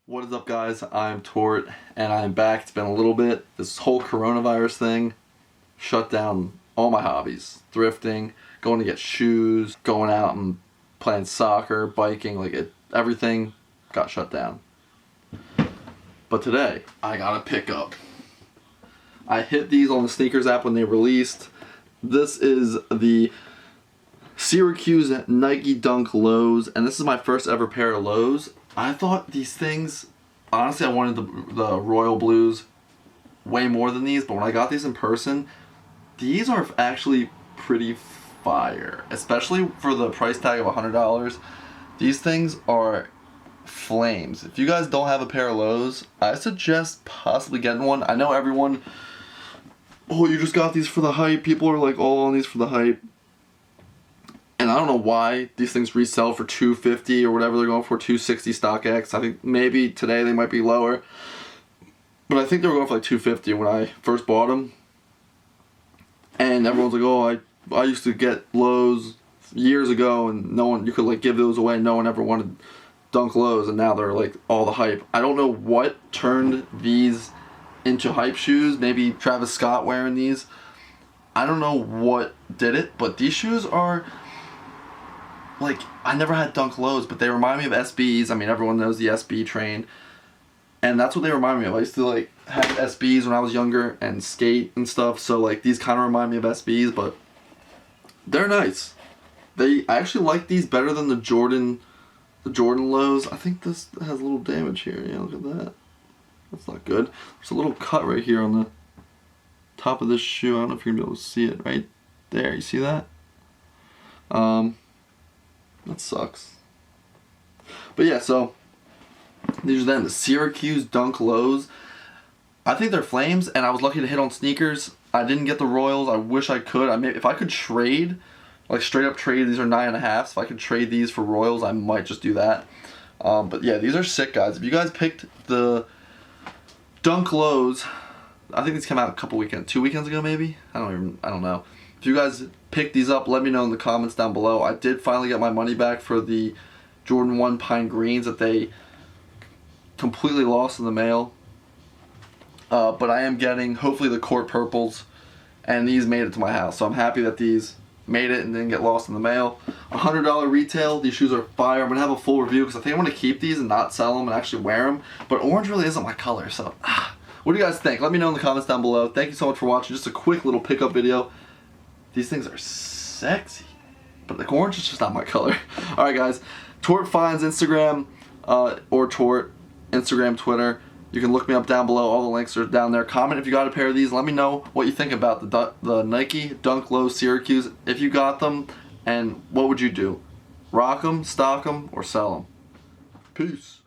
What is up, guys? I'm Tort and I'm back. It's been a little bit. This whole coronavirus thing shut down all my hobbies. Thrifting, going to get shoes, going out and playing soccer, biking, everything got shut down. But today, I got a pickup. I hit these on the sneakers app when they released. This is the Syracuse Nike Dunk Lows, and this is my first ever pair of lows. I thought these things, honestly, I wanted the royal blues way more than these, but when I got these in person, these are actually pretty fire, especially for the price tag of $100. These things are flames. If you guys don't have a pair of lows, I suggest possibly getting one. I know everyone, oh, you just got these for the hype. People are like all on these for the hype. And I don't know why these things resell for $250 or whatever they're going for, $260 StockX. I think maybe today they might be lower. But I think they were going for like $250 when I first bought them. And everyone's like, oh, I used to get lows years ago and no one, you could like give those away. No one ever wanted Dunk Lows, and now they're like all the hype. I don't know what turned these into hype shoes. Maybe Travis Scott wearing these. I don't know what did it, but these shoes are... like, I never had Dunk Lows, but they remind me of SBs. I mean, everyone knows the SB train. And that's what they remind me of. I used to, like, have SBs when I was younger and skate and stuff. So, like, these kind of remind me of SBs, but they're nice. I actually like these better than the Jordan Lows. I think this has a little damage here. Yeah, look at that. That's not good. There's a little cut right here on the top of this shoe. I don't know if you're going to be able to see it right there. You see that? That sucks. But yeah, so these are then the Syracuse Dunk Lows. I think they're flames, and I was lucky to hit on sneakers. I didn't get the Royals. I wish I could. If I could trade, like straight up trade, these are 9.5s. If I could trade these for Royals, I might just do that. But yeah, these are sick, guys. If you guys picked the Dunk Lows, I think these came out a 2 weekends ago maybe. I don't know. If you guys pick these up, let me know in the comments down below. I did finally get my money back for the Jordan 1 Pine Greens that they completely lost in the mail. But I am getting, hopefully, the Court Purples, and these made it to my house. So I'm happy that these made it and didn't get lost in the mail. $100 retail. These shoes are fire. I'm going to have a full review because I think I'm going to keep these and not sell them and actually wear them. But orange really isn't my color, so... What do you guys think? Let me know in the comments down below. Thank you so much for watching. Just a quick little pickup video. These things are sexy, but the orange is just not my color. Alright, guys, Tort Finds Instagram, or Tort, Instagram, Twitter. You can look me up down below. All the links are down there. Comment if you got a pair of these. Let me know what you think about the Nike Dunk Low Syracuse. If you got them, and what would you do? Rock them, stock them, or sell them? Peace.